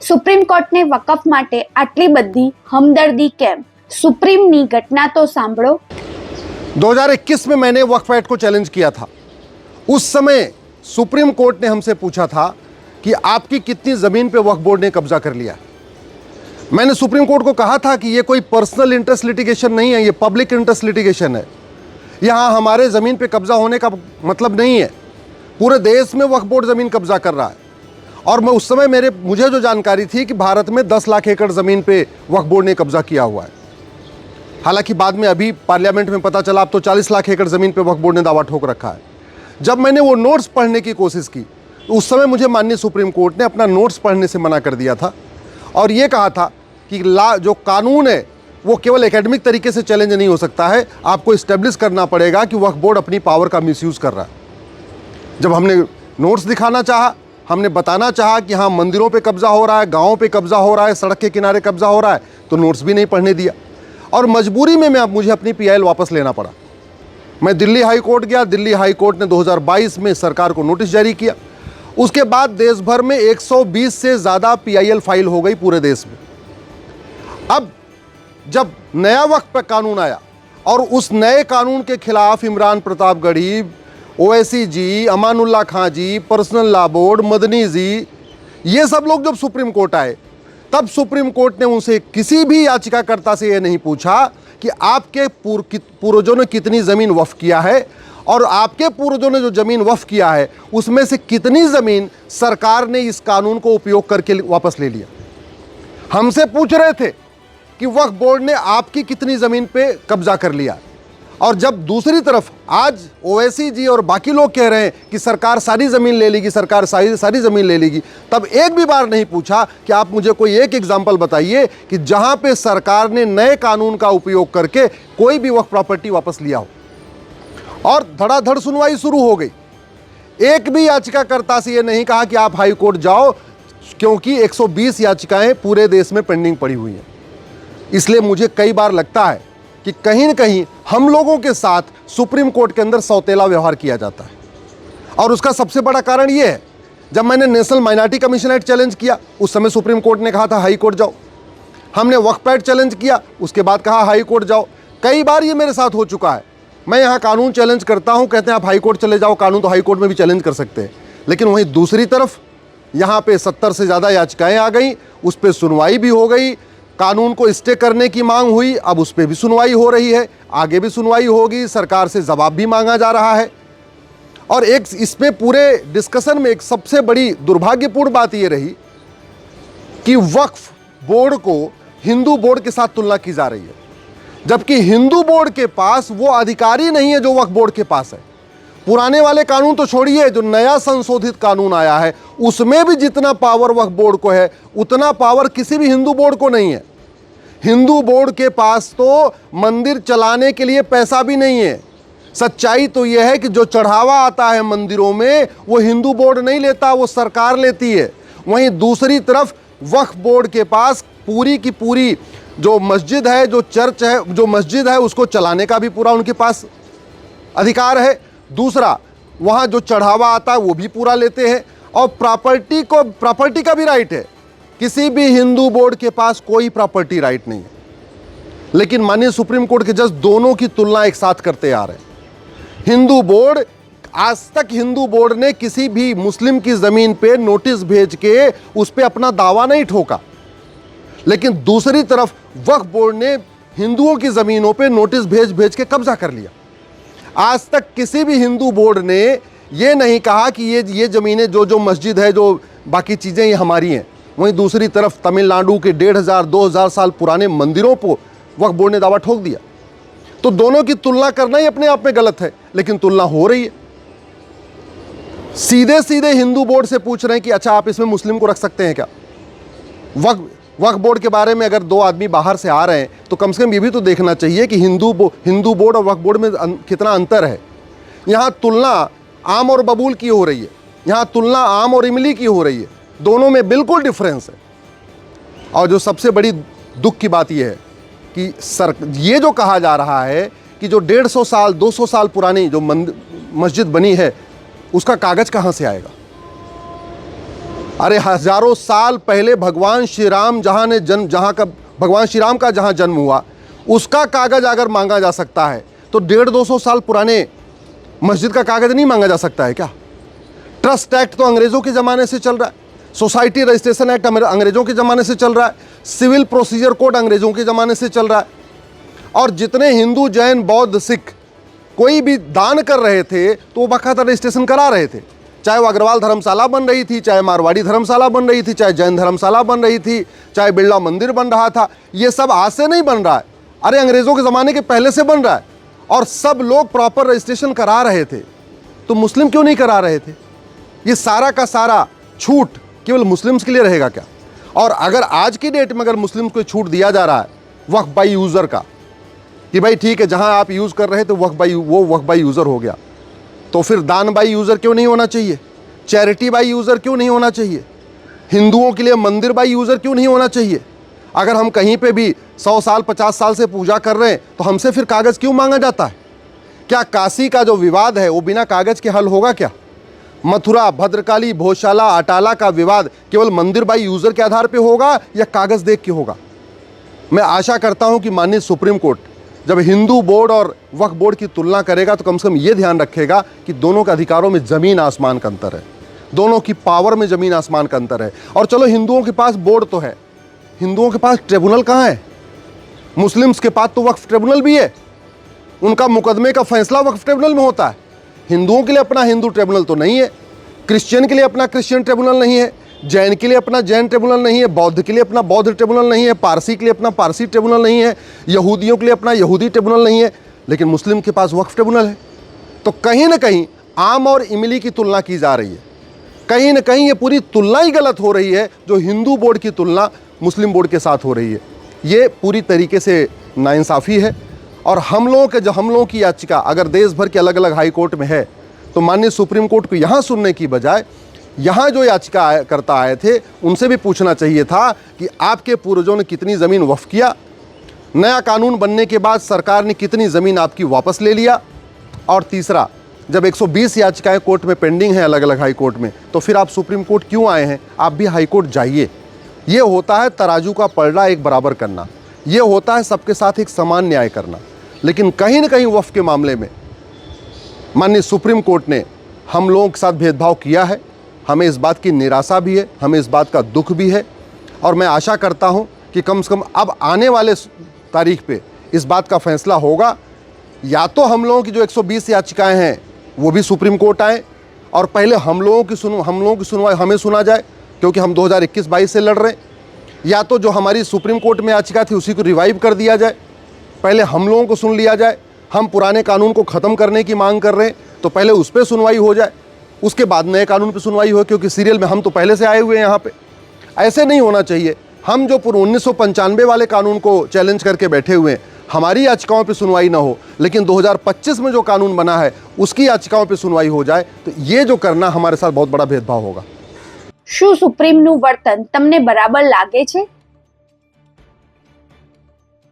Supreme કોર્ટને વકફ માટે આટલી બધી હમદર્દી કેમ? સુપ્રીમની ઘટના તો સાંભળો। 2021 में मैंने वक्फ एक्ट को चैलेंज किया था। उस समय सुप्रीम कोर्ट ने हमसे पूछा था कि आपकी कितनी ज़मीन पे वक्फ बोर्ड ने कब्जा कर लिया। मैंने सुप्रीम कोर्ट को कहा था कि ये कोई पर्सनल इंटरेस्ट लिटिगेशन नहीं है, ये पब्लिक इंटरेस्ट लिटिगेशन है। यहाँ हमारे ज़मीन पे कब्जा होने का मतलब नहीं है, पूरे देश में वक्फ बोर्ड ज़मीन कब्जा कर रहा है। और मैं उस समय मुझे जो जानकारी थी कि भारत में 10 लाख एकड़ ज़मीन पे वक्फ बोर्ड ने कब्जा किया हुआ है। हालांकि बाद में अभी पार्लियामेंट में पता चला अब तो 40 लाख एकड़ ज़मीन पे वक्फ बोर्ड ने दावा ठोक रखा है। जब मैंने वो नोट्स पढ़ने की कोशिश की तो उस समय मुझे माननीय सुप्रीम कोर्ट ने अपना नोट्स पढ़ने से मना कर दिया था और ये कहा था कि जो कानून है वो केवल एकेडमिक तरीके से चैलेंज नहीं हो सकता है, आपको इस्टेब्लिश करना पड़ेगा कि वक्फ बोर्ड अपनी पावर का मिसयूज़ कर रहा है। जब हमने नोट्स दिखाना चाहा, हमने बताना चाहा कि हाँ मंदिरों पे कब्ज़ा हो रहा है, गाँवों पे कब्ज़ा हो रहा है, सड़क के किनारे कब्ज़ा हो रहा है, तो नोट्स भी नहीं पढ़ने दिया और मजबूरी में मुझे अपनी PIL वापस लेना पड़ा। मैं दिल्ली हाई कोर्ट गया। दिल्ली हाई कोर्ट ने 2022 में सरकार को नोटिस जारी किया। उसके बाद देश भर में 120 से ज़्यादा PIL फाइल हो गई पूरे देश में। अब जब नया वक्फ कानून आया और उस नए कानून के खिलाफ इमरान प्रतापगढ़ी, ओवैसी जी, अमानुल्लाह खां जी, पर्सनल लॉ बोर्ड, मदनी जी, ये सब लोग जब सुप्रीम कोर्ट आए तब सुप्रीम कोर्ट ने उनसे किसी भी याचिकाकर्ता से ये नहीं पूछा कि आपके पूर्वजों ने कितनी ज़मीन वक्फ किया है और आपके पूर्वजों ने जो ज़मीन वक्फ किया है उसमें से कितनी ज़मीन सरकार ने इस कानून को उपयोग करके वापस ले लिया। हमसे पूछ रहे थे कि वक्फ बोर्ड ने आपकी कितनी ज़मीन पे कब्जा कर लिया। और जब दूसरी तरफ आज ओवैसी जी और बाकी लोग कह रहे हैं कि सरकार सारी ज़मीन ले लेगी, सरकार सारी ज़मीन ले लेगी, तब एक भी बार नहीं पूछा कि आप मुझे कोई एक एग्जाम्पल बताइए कि जहां पे सरकार ने नए कानून का उपयोग करके कोई भी वक्फ प्रॉपर्टी वापस लिया हो। और धड़ाधड़ सुनवाई शुरू हो गई। एक भी याचिकाकर्ता से ये नहीं कहा कि आप हाई कोर्ट जाओ, क्योंकि 120 याचिकाएं पूरे देश में पेंडिंग पड़ी हुई हैं। इसलिए मुझे कई बार लगता है कि कहीं न कहीं हम लोगों के साथ सुप्रीम कोर्ट के अंदर सौतेला व्यवहार किया जाता है। और उसका सबसे बड़ा कारण यह है, जब मैंने national minority commission act challenge किया उस समय सुप्रीम कोर्ट ने कहा था हाई कोर्ट जाओ। हमने वक्फ एक्ट चैलेंज किया, उसके बाद कहा हाई कोर्ट जाओ। कई बार ये मेरे साथ हो चुका है। मैं यहाँ कानून चैलेंज करता हूँ, कहते हैं आप हाई कोर्ट चले जाओ, कानून तो हाई कोर्ट में भी चैलेंज कर सकते हैं। लेकिन वहीं दूसरी तरफ यहाँ पे 70 से ज़्यादा याचिकाएँ आ गई, उस पर सुनवाई भी हो गई, कानून को स्टे करने की मांग हुई, अब उस पर भी सुनवाई हो रही है, आगे भी सुनवाई होगी, सरकार से जवाब भी मांगा जा रहा है। और एक इसमें पूरे डिस्कशन में एक सबसे बड़ी दुर्भाग्यपूर्ण बात ये रही कि वक्फ बोर्ड को हिंदू बोर्ड के साथ तुलना की जा रही है, जबकि हिंदू बोर्ड के पास वो अधिकारी नहीं है जो वक्फ बोर्ड के पास है। पुराने वाले कानून तो छोड़िए, जो नया संशोधित कानून आया है उसमें भी जितना पावर वक्फ बोर्ड को है उतना पावर किसी भी हिंदू बोर्ड को नहीं है। हिंदू बोर्ड के पास तो मंदिर चलाने के लिए पैसा भी नहीं है। सच्चाई तो यह है कि जो चढ़ावा आता है मंदिरों में वो हिंदू बोर्ड नहीं लेता, वो सरकार लेती है। वहीं दूसरी तरफ वक्फ बोर्ड के पास पूरी की पूरी जो मस्जिद है, जो चर्च है, जो मस्जिद है उसको चलाने का भी पूरा उनके पास अधिकार है। दूसरा, वहाँ जो चढ़ावा आता है वो भी पूरा लेते हैं और प्रॉपर्टी का भी राइट है। किसी भी हिंदू बोर्ड के पास कोई प्रॉपर्टी राइट नहीं है। लेकिन माननीय सुप्रीम कोर्ट के जज दोनों की तुलना एक साथ करते आ रहे हैं। हिंदू बोर्ड, आज तक हिंदू बोर्ड ने किसी भी मुस्लिम की ज़मीन पे नोटिस भेज के उस पर अपना दावा नहीं ठोका, लेकिन दूसरी तरफ वक्फ बोर्ड ने हिंदुओं की ज़मीनों पे नोटिस भेज के कब्जा कर लिया। आज तक किसी भी हिंदू बोर्ड ने ये नहीं कहा कि ये ज़मीनें, जो मस्जिद है, जो बाकी चीज़ें ये हमारी हैं। वहीं दूसरी तरफ तमिलनाडु के 1500-2000 साल पुराने मंदिरों पर वक्फ बोर्ड ने दावा ठोक दिया। तो दोनों की तुलना करना ही अपने आप में गलत है, लेकिन तुलना हो रही है। सीधे सीधे हिंदू बोर्ड से पूछ रहे हैं कि अच्छा आप इसमें मुस्लिम को रख सकते हैं क्या? वक्फ बोर्ड के बारे में अगर दो आदमी बाहर से आ रहे हैं तो कम से कम ये भी तो देखना चाहिए कि हिंदू बोर्ड और वक्फ बोर्ड में कितना अंतर है। यहाँ तुलना आम और बबूल की हो रही है, यहाँ तुलना आम और इमली की हो रही है। दोनों में बिल्कुल डिफरेंस है। और जो सबसे बड़ी दुख की बात यह है कि ये जो कहा जा रहा है कि जो 150 साल 200 साल पुरानी जो मस्जिद बनी है उसका कागज़ कहाँ से आएगा? अरे हजारों साल पहले भगवान श्री राम भगवान श्री राम का जहाँ जन्म हुआ उसका कागज अगर मांगा जा सकता है तो 150-200 साल पुराने मस्जिद का कागज नहीं मांगा जा सकता है क्या? ट्रस्ट एक्ट तो अंग्रेजों के ज़माने से चल रहा है, सोसाइटी रजिस्ट्रेशन एक्ट अंग्रेजों के ज़माने से चल रहा है, सिविल प्रोसीजर कोड अंग्रेजों के ज़माने से चल रहा है। और जितने हिंदू, जैन, बौद्ध, सिख कोई भी दान कर रहे थे तो वो बाकायदा रजिस्ट्रेशन करा रहे थे, चाहे वो अग्रवाल धर्मशाला बन रही थी, चाहे मारवाड़ी धर्मशाला बन रही थी, चाहे जैन धर्मशाला बन रही थी, चाहे बिरला मंदिर बन रहा था। ये सब आज से नहीं बन रहा है, अरे अंग्रेज़ों के ज़माने के पहले से बन रहा है और सब लोग प्रॉपर रजिस्ट्रेशन करा रहे थे। तो मुस्लिम क्यों नहीं करा रहे थे? ये सारा का सारा छूट केवल मुस्लिम्स के लिए रहेगा क्या? और अगर आज की डेट में अगर मुस्लिम्स को छूट दिया जा रहा है वक्फ बाई यूज़र का कि भाई ठीक है जहां आप यूज़ कर रहे थे वक्फ बाई यूज़र हो गया, तो फिर दान बाई यूज़र क्यों नहीं होना चाहिए? चैरिटी बाई यूज़र क्यों नहीं होना चाहिए? हिंदुओं के लिए मंदिर बाई यूज़र क्यों नहीं होना चाहिए? अगर हम कहीं पे भी 100 साल 50 साल से पूजा कर रहे हैं तो हमसे फिर कागज़ क्यों मांगा जाता है? क्या काशी का जो विवाद है वो बिना कागज़ के हल होगा क्या? मथुरा, भद्रकाली, भोजशाला, अटाला का विवाद केवल मंदिर बाई यूज़र के आधार पे होगा या कागज़ देख के होगा? मैं आशा करता हूं कि माननीय सुप्रीम कोर्ट जब हिंदू बोर्ड और वक्फ बोर्ड की तुलना करेगा तो कम से कम ये ध्यान रखेगा कि दोनों के अधिकारों में ज़मीन आसमान का अंतर है, दोनों की पावर में ज़मीन आसमान का अंतर है। और चलो हिंदुओं के पास बोर्ड तो है, हिंदुओं के पास ट्रिब्यूनल कहाँ है? मुस्लिम्स के पास तो वक्फ ट्रिब्यूनल भी है, उनका मुकदमे का फैसला वक्फ ट्रिब्यूनल में होता है। हिंदुओं के लिए अपना हिंदू ट्रिब्यूनल तो नहीं है, क्रिश्चियन के लिए अपना क्रिश्चियन ट्रिब्यूनल नहीं है, जैन के लिए अपना जैन ट्रिब्यूनल नहीं है, बौद्ध के लिए अपना बौद्ध ट्रिब्यूनल नहीं है, पारसी के लिए अपना पारसी ट्रिब्यूनल नहीं है, यहूदियों के लिए अपना यहूदी ट्रिब्यूनल नहीं है, लेकिन मुस्लिम के पास वक्फ ट्रिब्यूनल है। तो कहीं ना कहीं आम और इमली की तुलना की जा रही है, कहीं ना कहीं ये पूरी तुलना ही गलत हो रही है जो हिंदू बोर्ड की तुलना मुस्लिम बोर्ड के साथ हो रही है। ये पूरी तरीके से नाइंसाफ़ी है। और हम लोगों की याचिका अगर देश भर के अलग अलग हाई कोर्ट में है तो माननीय सुप्रीम कोर्ट को यहाँ सुनने की बजाय यहाँ जो याचिका करता आए थे उनसे भी पूछना चाहिए था कि आपके पूर्वजों ने कितनी ज़मीन वक्फ किया, नया कानून बनने के बाद सरकार ने कितनी ज़मीन आपकी वापस ले लिया, और तीसरा जब 120 याचिकाएं कोर्ट में पेंडिंग हैं अलग अलग हाई कोर्ट में तो फिर आप सुप्रीम कोर्ट क्यों आए हैं? आप भी हाई कोर्ट जाइए। ये होता है तराजू का पलड़ा एक बराबर करना, ये होता है सबके साथ एक समान न्याय करना। लेकिन कहीं ना कहीं वक्फ के मामले में माननीय सुप्रीम कोर्ट ने हम लोगों के साथ भेदभाव किया है। हमें इस बात की निराशा भी है, हमें इस बात का दुख भी है, और मैं आशा करता हूं कि कम से कम अब आने वाले तारीख पे इस बात का फैसला होगा। या तो हम लोगों की जो 120 याचिकाएं हैं वो भी सुप्रीम कोर्ट आए और पहले हम लोगों की सुनवाई हमें सुना जाए, क्योंकि हम 2021-22 से लड़ रहे हैं, या तो जो हमारी सुप्रीम कोर्ट में याचिका थी उसी को रिवाइव कर दिया जाए, पहले हम लोगों को सुन लिया जाए। हम पुराने कानून को ख़त्म करने की मांग कर रहे हैं तो पहले उस पर सुनवाई हो जाए, उसके बाद नए कानून पे सुनवाई हो, क्योंकि सीरियल में हम तो पहले से आए हुए हैं यहाँ पे। ऐसे नहीं होना चाहिए। हम जो 1995 वाले कानून को चैलेंज करके बैठे हुए हैं, हमारी याचिकाओं पे सुनवाई ना हो, लेकिन 2025 में जो कानून बना है उसकी याचिकाओं पे सुनवाई हो जाए, तो ये जो करना हमारे साथ बहुत बड़ा भेदभाव होगा। શું સુપ્રીમનું વર્તન તમને બરાબર લાગે છે?